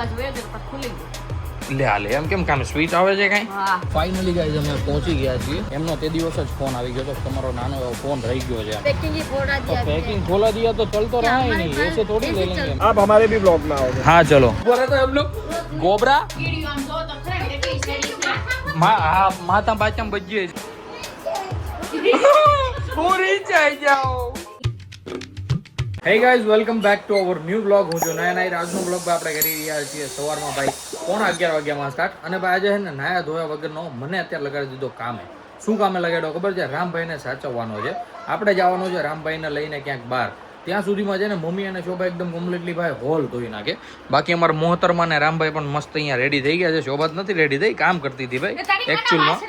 અવાજ હોય તો પછી ખુલી ગયું લે હાલે એમ કેમ કામ સ્વિચ આવે છે કઈ? ફાઇનલી ગાઈઝ અમે પહોંચી ગયા છીએ. એમનો તે દિવસ જ ફોન આવી ગયો તો તમારો નાનો એવો ફોન રહી ગયો છે. पैकिंग खोला दिया तो चल तो रहा ही नहीं, ऐसे थोड़ी ले लेंगे. आप हमारे भी ब्लॉग में आओगे. हाँ चलो. बोले तो हम लोग गोबरा माता बाचम बज्जे पूरी चाय जाओ. Hey guys, welcome back to our new vlog. હું જો નયા આજનો vlog આપણે કરી રહ્યા છીએ સવારમાં ભાઈ 11:30 વાગ્યામાં સ્ટાર્ટ. અને ભાઈ આજે છે ને નાયા ધોયા વગરનો મને અત્યારે લગાડી દીધો કામે. શું કામે લગાડ્યો ખબર છે? રામભાઈને સાચવવાનો છે. આપણે જવાનું છે રામભાઈને લઈને ક્યાંક બહાર. ત્યાં સુધીમાં છે ને મમ્મી અને શોભા એકદમ કમ્પ્લીટલી ભાઈ હોલ ધોઈ નાખે. બાકી અમારા મોહતરમાં ને રામભાઈ પણ મસ્ત અહીંયા રેડી થઈ ગયા છે. શોભા નથી રેડી થઈ, કામ કરતી હતી ભાઈ એકચ્યુઅલમાં.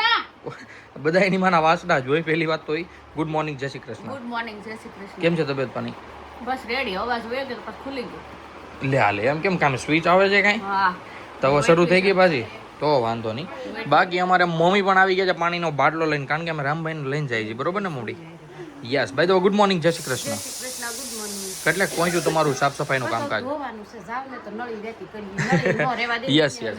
બધા એની માના વાસડા જોઈ. પહેલી વાત તો એ ગુડ મોર્નિંગ, જય શ્રી કૃષ્ણ. ગુડ મોર્નિંગ, જય શ્રી કૃષ્ણ. કેમ છે તબિયત પાણી? બસ રેડી. અવાજ હોય તો પછી ખુલી ગયું લે હાલે એમ કેમ કામ સ્વિચ આવે છે કઈ? તો શરૂ થઈ ગઈ પાછી તો વાંધો નહીં. બાકી અમારે મમ્મી પણ આવી ગયા છે પાણીનો બાટલો લઈને, કારણ કે અમે રામભાઈને લઈને જઈએ છીએ. બરોબર ને મોડી? યસ ભાઈ. તો ગુડ મોર્નિંગ, જય શ્રી કૃષ્ણ. કેટલાક પહોંચ્યું તમારું સાફ સફાઈનું કામકાજ? Yes yes.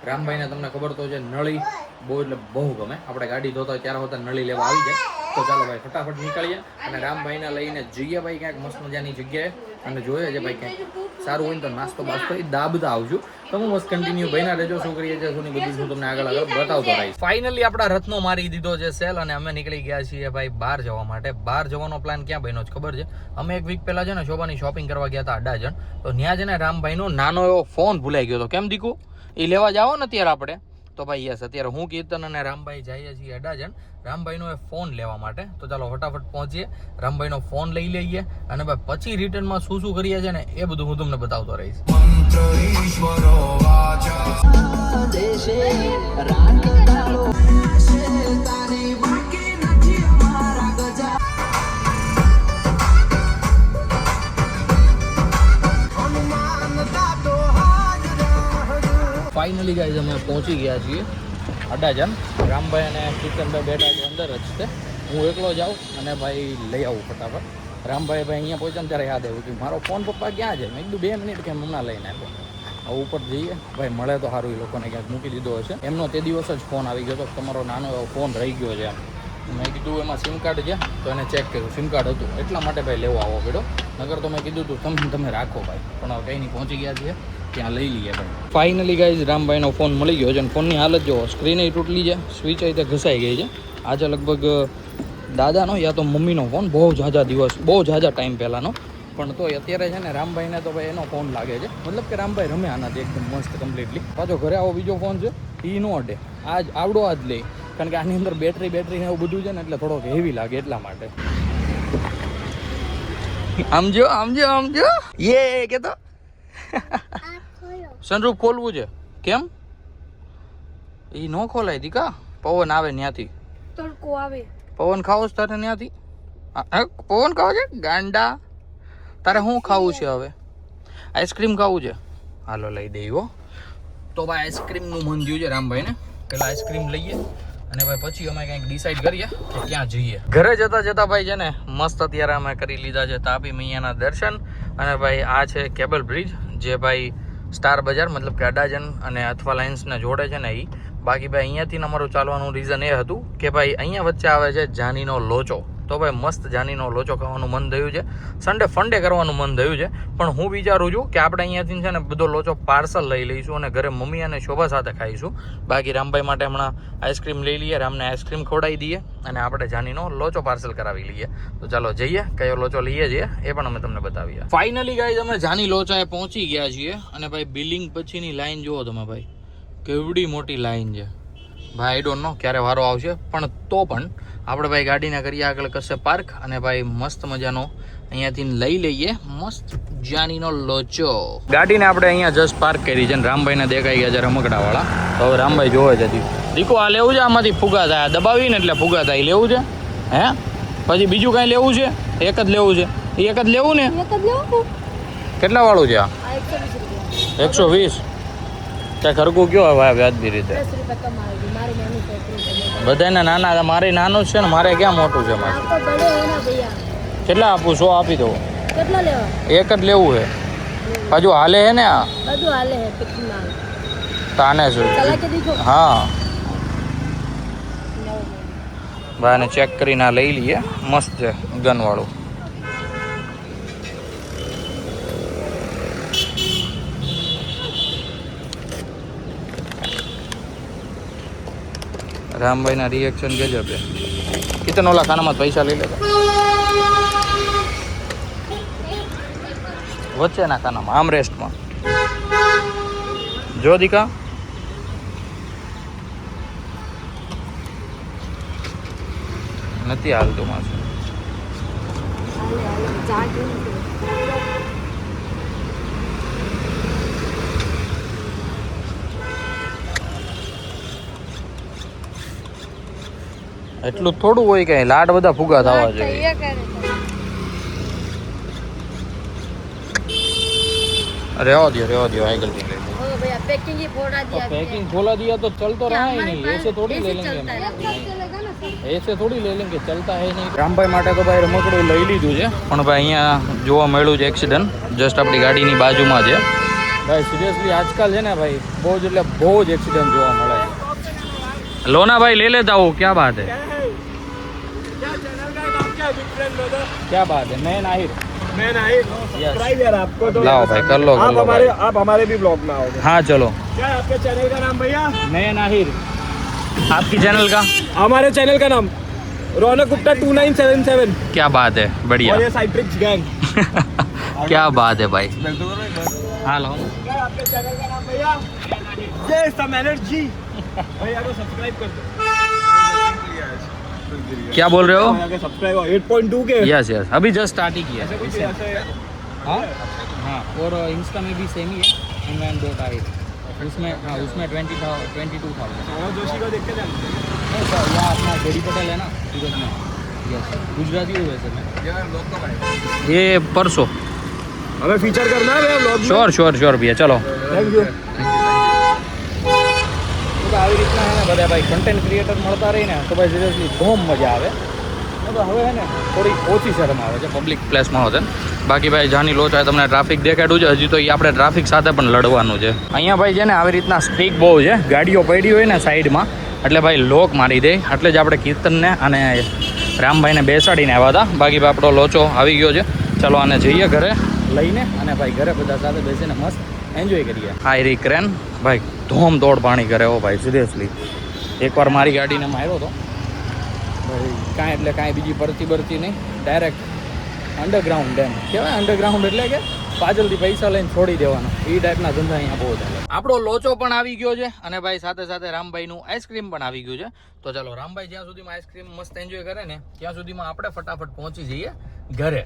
રામભાઈને તમને ખબર તો છે નળી બહુ એટલે બહુ ગમે. આપણે ગાડી ધોતા હોય ત્યારે હોતા નળી લેવા આવી જાય. તો ચાલો ભાઈ ફટાફટ નીકળીએ અને રામભાઈને લઈને જઈએ ભાઈ ક્યાંક મસ્ત મજાની જગ્યાએ. અને જોઈએ છે ભાઈ ક્યાંક સારું હોય તો નાસ્તો બાસ્તો એ દાબતા આવજો. તમે મસ્ત કન્ટિન્યુ ભાઈના રહેજો. શું કરીએ છીએ શું નહીં બધું હું તમને આગળ બતાવતો રહીશ. ફાઇનલી આપણા રથનો મારી દીધો છે સેલ અને અમે નીકળી ગયા છીએ ભાઈ બહાર જવા માટે. બહાર જવાનો પ્લાન ક્યાં બન્યો છે ખબર છે? અમે એક વીક પહેલા છે ને શોભાની શોપિંગ કરવા ગયા હતા અડાજણ. તો ત્યાં છે ને રામભાઈનો નાનો એવો ફોન ભૂલાઈ ગયો હતો. કેમ દીકુ? એ લેવા જાઓ ને અત્યારે આપણે તો ભાઈ યસ અત્યારે હું કીર્તન અને રામભાઈ જઈએ છીએ અડાજણ રામભાઈનો એ ફોન લેવા માટે. તો ચાલો ફટાફટ પહોંચીએ, રામભાઈનો ફોન લઈ લઈએ અને ભાઈ પછી રિટર્નમાં શું શું કરીએ છીએ ને એ બધું હું તમને બતાવતો રહીશ. ફાઇનલી ગાઈઝ અમે પહોંચી ગયા છીએ અડાજણ. રામભાઈ અને કિશનભાઈ બેઠા છે અંદર જ છે. હું એકલો જાઉં અને ભાઈ લઈ આવું ફટાફટ. રામભાઈ ભાઈ અહીંયા પહોંચ્યા ને ત્યારે યાદ આવ્યું કે મારો ફોન પપ્પા ક્યાં છે? મેં કીધું 2 મિનિટ કેમ હમણાં લઈને આવ્યો. હવે ઉપર જઈએ ભાઈ, મળે તો સારું. એ લોકોને ક્યાંક મૂકી દીધો હશે. એમનો તે દિવસ જ ફોન આવી ગયો તો તમારો નાનો એવો ફોન રહી ગયો છે એમ. મેં કીધું એમાં સિમ કાર્ડ છે તો એને ચેક કર્યું, સિમ કાર્ડ હતું એટલા માટે ભાઈ લેવો આવો પડ્યો. નગર તો મેં કીધું હતું તમે રાખો ભાઈ, પણ હવે કંઈ નહીં પહોંચી ગયા છીએ ત્યાં લઈ લઈએ ભાઈ. ફાઇનલી ગાઈઝ રામભાઈનો ફોન મળી ગયો છે અને ફોનની હાલત જો સ્ક્રીન તૂટલી છે, સ્વિચ అయితే ઘસાઈ ગઈ છે. આજે લગભગ દાદાનો યા તો મમ્મીનો ફોન બહુ ઝાઝા ટાઈમ પહેલાંનો, પણ તો અત્યારે છે ને રામભાઈને તો ભાઈ એનો ફોન લાગે છે. મતલબ કે રામભાઈ રમે આનાથી એકદમ મસ્ત કમ્પ્લીટલી. પાછો ઘરે આવો બીજો ફોન છે એ નો અડે, આવડો જ લે, કારણ કે આની અંદર બેટરી ને એવું બધું છે ને એટલે થોડોક હેવી લાગે એટલા માટે. આમજો યે કે તો સનરૂફ ખોલવું છે. કેમ? એ નો ખોલાય દી કા? પવન આવે ત્યાંથી. તડકો આવે. પવન ખાવો છે તારે ત્યાંથી? પવન ખાવો છે ગાંડા? તારે શું ખાવું છે હવે? આઈસ્ક્રીમ ખાવું છે? હાલો લઈ દઈ હો. તો ભાઈ આઈસ્ક્રીમનું મન થયું છે રામભાઈને. પેલા આઈસ્ક્રીમ લઈએ અને ભાઈ પછી અમે કંઈક ડિસાઈડ કરીએ કે ક્યાં જઈએ. ઘરે જતા ભાઈ છે ને મસ્ત અત્યારે અમે કરી લીધા છે તાપી મૈયાના દર્શન. અને ભાઈ આ છે કેબલ બ્રિજ, જે ભાઈ સ્ટાર બજાર મતલબ કે અડાજણ અને અથવા લાઇન્સને જોડે છે ને એ. બાકી ભાઈ અહીંયાથી અમારું ચાલવાનું રીઝન એ હતું કે ભાઈ અહીંયા વચ્ચે આવે છે જાનીનો લોચો. તો ભાઈ મસ્ત જાનીનો લોચો ખાવાનું મન થયું છે. સન્ડે ફંડે કરવાનું મન થયું છે. પણ હું વિચારું છું કે આપણે અહીંયાથી છે ને બધો લોચો પાર્સલ લઈ લઈશું અને ઘરે મમ્મી અને શોભા સાથે ખાઈશું. બાકી રામભાઈ માટે હમણાં આઈસ્ક્રીમ લઈ લઈએ, રામને આઈસ્ક્રીમ ખવડાવી દઈએ અને આપણે જાનીનો લોચો પાર્સલ કરાવી લઈએ. તો ચાલો જઈએ, કયો લોચો લઈએ છીએ એ પણ અમે તમને બતાવીએ. ફાઇનલી ગાઈઝ અમે જાની લોચાએ પહોંચી ગયા છીએ અને ભાઈ બિલિંગ પછીની લાઈન જુઓ તમે ભાઈ, કેવડી મોટી લાઈન છે ભાઈ. આઈ ડોન્ટ નો ક્યારે વારો આવશે, પણ તો પણ આપણે ભાઈ ગાડીને કરીએ આગળ કશે પાર્ક અને ભાઈ મસ્ત મજાનો અહીંયાથી લઈ લઈએ મસ્ત જાનીનો લોચો. ગાડીને આપણે અહીંયા જસ્ટ પાર્ક કરી છે ને રામભાઈને દેખાઈ ગયા છે રમકડાવાળા. તો હવે રામભાઈ જોવે છે દીકો આ લેવું છે? આમાંથી ફુગા થાય, દબાવીને એટલે ફુગા થાય. લેવું છે હે? પછી બીજું કાંઈ લેવું છે? એક જ લેવું છે? એક જ લેવું ને? કેટલા વાળું છે આ? 120. ત્યાં ખરકું કયો હવે વ્યાજબી રીતે? બધાને નાના, મારે નાનું જ છે ને, મારે ક્યાં મોટું છે? મારે કેટલા આપું? 100 આપી દઉં. એક જ લેવું છે? પાછું હાલે હે ને આ બધું હાલે હે પેકિંગમાં તાને શું ચલા કે દીધો હા ભાઈને ચેક કરીને આ લઈ લઈએ મસ્ત છે ગન વાળું રામભાઈ ના રિએક્શન ગજબ છે કિતન ઓલા ખાનામાં પૈસા લઈ લેતા વચ્ચેના ખાનામાં આમ રેસ્ટમાં જો દીકા નથી હાલતું માસું એટલું થોડું હોય કે લાડ બધા ફુગા થવા જોઈએ रेवा दियो आई गलती ले ओ भैया पैकिंग ही फोड़ा दिया पैकिंग खोला दिया तो चल तो रहा ही नहीं ऐसे थोड़ी ले लेंगे ऐसे थोड़ी ले लेंगे चलता है नहीं रामभाई માટે તો ભાઈ રમકડું લઈ લીધું છે પણ ભાઈ અહીંયા જોવા મળ્યું છે એક્સિડન્ટ જસ્ટ આપણી ગાડીની બાજુમાં છે ભાઈ સિરિયસલી આજકાલ છે ને ભાઈ બહુ જ એટલે બહુ જ એક્સિડન્ટ જોવા મળે છે लोना भाई ले लेता हूँ क्या बात है क्या बात है मैं नाहिर सब्सक्राइब यार आपको तो लाओ भाई कर लो आप हमारे भी ब्लॉग में आओगे हाँ चलो क्या है आपके चैनल का नाम भैया मैं नाहिर आपकी चैनल का हमारे चैनल का नाम रौनक गुप्ता 2977 क्या बात है बढ़िया और ये साइट्रिक्स गैंग क्या बात है भाई हाँ लो क्या है आपके चैनल का नाम भैया ये सम एनर्जी भैया को सब्सक्राइब कर दो क्या बोल रहे हो सब्सक्राइब 8.2 के यस यस अभी जस्ट स्टार्ट ही किया ऐसे कुछ ऐसे हाँ हाँ और इंस्टा में भी सेम ही है इमरान.ahir उसमें हाँ उसमें 22,000 सौरभ जोशी को देख के जाना नहीं सर यहाँ अपना जेडी पटेल है ना सूरत में यस गुजराती हुए वैसे में ये परसों हमें फीचर करना है भैया ब्लॉग श्योर भैया चलो थैंक यू આવી રીતના હે ને બધા ભાઈ કન્ટેન્ટ ક્રિએટર મળતા રહીને તો ભાઈ સિરિયસલી બહુ મજા આવે તો હવે હે ને થોડી ઓછી શરમ આવે છે પબ્લિક પ્લેસમાં હોતે બાકી ભાઈ જાની લોચા તમને ટ્રાફિક દેખાડ્યું છે હજી તો એ આપણે ટ્રાફિક સાથે પણ લડવાનું છે અહીંયા ભાઈ છે ને આવી રીતના સ્ટ્રીક બહુ છે ગાડીઓ પડી હોય ને સાઈડમાં એટલે ભાઈ લોક મારી દે એટલે જ આપણે કીર્તનને અને રામભાઈને બેસાડીને આવ્યા હતા બાકી ભાઈ આપણો લોચો આવી ગયો છે ચલો આને જઈએ ઘરે લઈને અને ભાઈ ઘરે બધા સાથે બેસીને મસ્ત એન્જોય કરીએ આ રી ક્રેન ભાઈ ધોમ દોડ પાણી કરે હો ભાઈ સિરિયસલી એકવાર મારી ગાડીને માર્યો હતો ભાઈ કાંઈ એટલે કાંઈ બીજી પરતી નહીં ડાયરેક્ટ અંડરગ્રાઉન્ડ એમ કહેવાય અંડરગ્રાઉન્ડ એટલે કે પાછળથી પૈસા લઈને છોડી દેવાનો એ ટાઈપના ધંધા અહીંયા બહુ ચાલે આપણો લોચો પણ આવી ગયો છે અને ભાઈ સાથે સાથે રામભાઈનું આઈસ્ક્રીમ પણ આવી ગયું છે તો ચાલો રામભાઈ જ્યાં સુધીમાં આઈસ્ક્રીમ મસ્ત એન્જોય કરે ને ત્યાં સુધીમાં આપણે ફટાફટ પહોંચી જઈએ ઘરે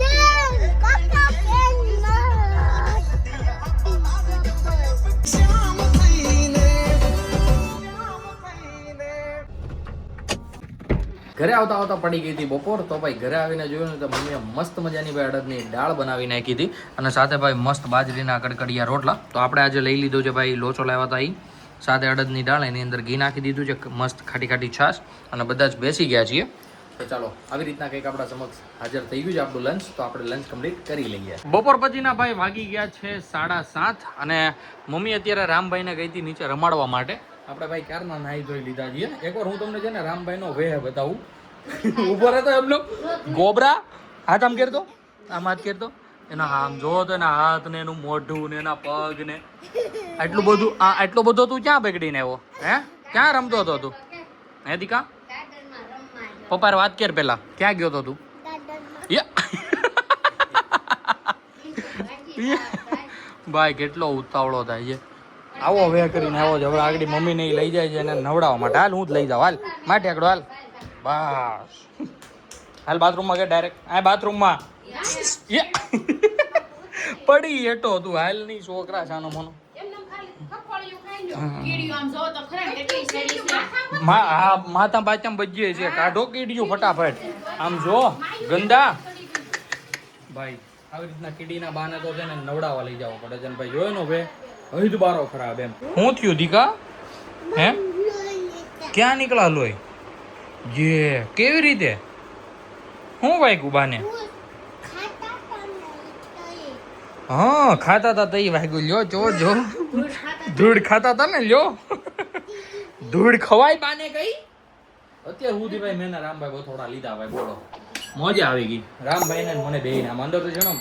ઘરે આવતા આવતા પડી ગઈ હતી બપોર તો ભાઈ ઘરે આવીને જોયું ને તો મમ્મીએ મસ્ત મજાની ભાઈ અડદની દાળ બનાવી નાખી હતી અને સાથે ભાઈ મસ્ત બાજરીના કડકડિયા રોટલા તો આપણે આજે લઈ લીધો છે ભાઈ લોચો લાવ્યા હતા એ સાથે અડદની દાળ એની અંદર ઘી નાખી દીધું છે મસ્ત ખાટી ખાટી છાશ અને બધા જ બેસી ગયા છીએ તો ચાલો આવી રીતના કંઈક આપણા સમક્ષ હાજર થઈ ગયું છે આપણું લંચ તો આપણે લંચ કમ્પ્લીટ કરી લઈએ બપોર પછીના ભાઈ વાગી ગયા છે 7:30 અને મમ્મી અત્યારે રામભાઈને ગઈ હતી નીચે રમાડવા માટે આપણે ભાઈ ક્યારના નાહી ધોઈ લીધા છીએ એકવાર હું તમને છે ને રામભાઈનો વેહ બતાવું ઉભો રહેતો એમનો ગોબરા હાથ આમ કરતો આમ હાથ કરતો એના આમ જોવો તો એના હાથ ને એનું મોઢું ને એના પગ ને આટલું બધું તું ક્યાં બગડીને આવ્યો હે ક્યાં રમતો હતો તું હે દીકા પપ્પા વાત કર પેલા ક્યાં ગયો તો તું ભાઈ કેટલો ઉતાવળો થાય છે આવો વે કરીને આવો જ હવે આગળ મમ્મી ને લઈ જાય છે એને નવડાવવા માટે હાલ હું જ લઈ જાઉં હાલ માટે આગળ હાલ બસ હાલ બાથરૂમમાં કે ડાયરેક્ટ આ બાથરૂમમાં પડી એટો તું હાલ નહીં છોકરા સાનો મોનો માથા બાચા બજીએ છે કાઢો કીડીયું ફટાફટ આમ જો ગંદા ભાઈ આવી રીતના કીડીના બાને તો છે ને નવડાવવા લઈ જવા પડે છે ને ભાઈ જોયો ને ભાઈ હજ બારો ખરાબ એમ શું થયું દીકા હે ક્યાં નીકળા લોય જે કેવી રીતે હું વાગ્યું બાને હા ખાતા હતા તઈ વાગ્યું લ્યો જો ધૂળ ખાતા હતા ને લ્યો ધૂળ ખવાય બાને કઈ અત્યારે સુધી ભાઈ મેં રામભાઈ થોડા લીધા ભાઈ બોલો મજા આવી ગઈ રામભાઈ ને મને બે ના અંદર તો છે ને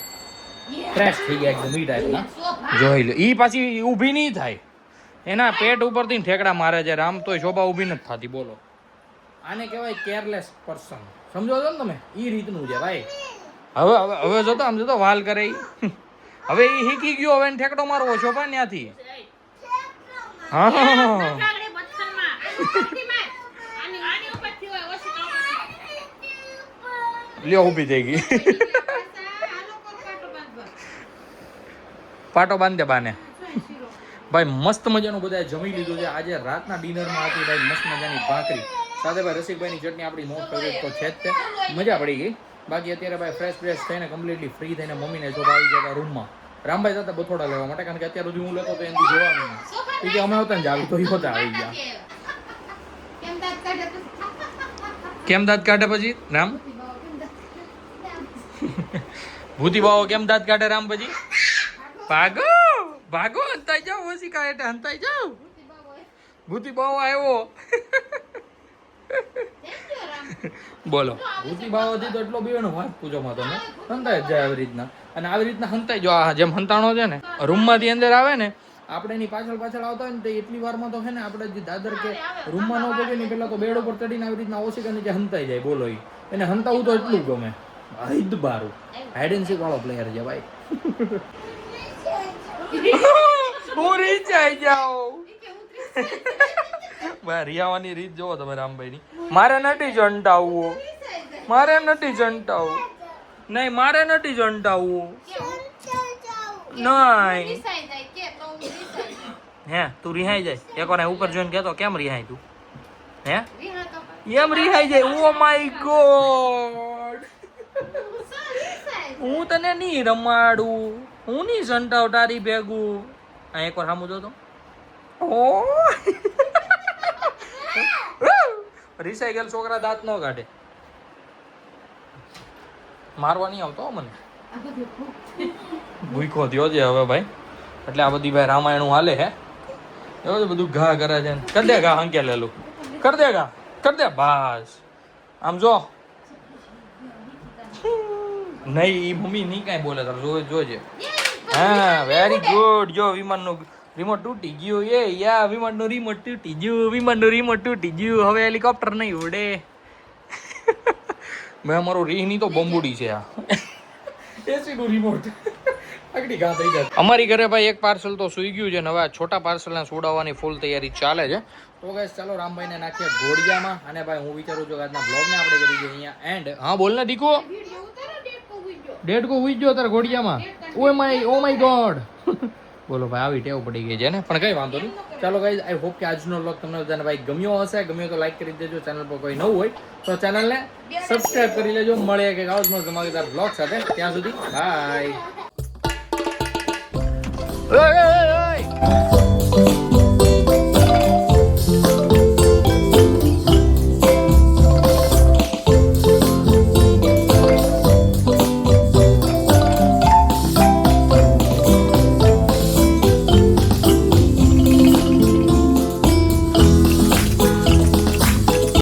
ફ્રેશ થઈ ગયા એકદમ ઈ ટાઈપના જોઈ લો ઈ પાછી ઊભી નહીં થાય એના પેટ ઉપરથી ઠેકડા મારે છે રામ તોય શોભા ઊભી નથી થતી બોલો આને કહેવાય કેરલેસ પર્સન સમજો છો ને તમે ઈ રીતનું છે ભાઈ હવે હવે હવે જોતો આમ જોતો વાલ કરે ઈ. હવે ઈ શીખી ગયો હવે એને ઠેકડો મારવો શોભા ત્યાંથી હા લ્યો ઊભી થઈ ગઈ પાટો બાંધે બાને ભાઈ મસ્ત મજાનું બધા જમી લીધું છે આજે રાતના ડિનરમાં હતી ભાઈ મસ્ત મજાની ભાખરી સાથે ભાઈ રસિકભાઈની ચટણી આપણી મોસ્ટ ફેવરેટ તો છે જ તે મજા પડી ગઈ બાકી અત્યારે ભાઈ ફ્રેશ થઈને કમ્પ્લીટલી ફ્રી થઈને મમ્મીને જોવા આવી ગયા રૂમમાં રામભાઈ જતા બથોડા લેવા માટે કારણ કે અત્યાર સુધી હું લેતો તો એનાથી જોવાનું નહીં કે અમે હતા ને આવી તો એ હોતા આવી ગયા કેમ દાંત કાઢે પછી રામ ભૂતી બાવો કેમ દાંત કાઢે રામ પછી ભાગો ભાગો હંતાઈ જાઓ ઓછી કાઢે હંતાઈ જાઓ ભૂતી બાવો આવ્યો બોલો ભૂતી બાવો થી તો એટલો બીવાનો વાત પૂછો માં તમે હંતાઈ જાય આવી રીતના અને આવી રીતના હંતાઈ જો આ જેમ હંતાણો છે ને રૂમમાંથી અંદર આવે ને આપણે એની પાછળ આવતા હોય ને તો એટલી વારમાં તો છે ને આપણે જે દાદર કે રૂમમાં ન પગે ને પેલા તો બેડ ઉપર ચડીને આવી રીતના ઓછી નીચે હંતાઈ જાય બોલો એને હંતાવું તો એટલું ગમે હૈદ બારું હાઈડ એન્ડ સીક વાળો પ્લેયર છે ભાઈ હું રીત આવી જાઉં રિયાવાની રીત જોવો તમે રામભાઈની મારે નથી જંટાવવું નહીં મારે નથી જંટાવવું નહીં હે તું રિહાઈ જાય એક વાર ઉપર જોઈને કહેતો કેમ રિહાઈ તું હે એમ રિહાઈ જાય ઓ માય ગોડ હું તને નહીં રમાડું હું નહીં સંટાવ તારી ભેગું આ એક વાર સામું જોતો ઓ રિસાયકલ છોકરા દાંત ન કાઢે મારવા નહીં આવતો મને ભૂખો થયો છે હવે ભાઈ એટલે આ બધી ભાઈ રામાયણું હાલે હે એવું બધું ઘા કરે છે કર દે ઘા હંકે લેલું કર દે બસ આમ જો નહીં ઈ મમ્મી નહીં કાંઈ બોલે તારે જોજે હા વેરી ગુડ જો વિમાનનું રિમોટ તૂટી ગયું વિમાનનું રિમોટ તૂટી ગયું હવે હેલિકોપ્ટર નહીં ઉડે મેં અમારું રીહની તો બંબુડી છે આ એસીનું રિમોટ આગળ ઘા થઈ જાય અમારી ઘરે ભાઈ એક પાર્સલ તો સુઈ ગયું છે ને હવે આ છોટા પાર્સલને સુડાવવાની ફૂલ તૈયારી ચાલે છે તો ગાઈસ ચાલો રામભાઈને નાખીએ ઘોડિયામાં અને ભાઈ હું વિચારું છું કે આજના બ્લોગને આપણે કરી દઈએ અહીંયા એન્ડ હા બોલ ને દીકો ડેડકો હુઈ ગયો તારે ઘોડિયામાં ઓ માય ગોડ બોલો ભાઈ આવી ટેવ પડી ગઈ છે ને પણ કઈ વાંધો નહીં ચાલો ગાઈસ આઈ હોપ કે આજનો વ્લોગ તમને બધાને ભાઈ ગમ્યો હશે તો લાઈક કરી દેજો ચેનલ પર કોઈ નવું હોય તો ચેનલને સબસ્ક્રાઇબ કરી લેજો મળે કે આવો જ મસ્ત ધમાકેદાર વ્લોગ સાથે ત્યાં સુધી બાય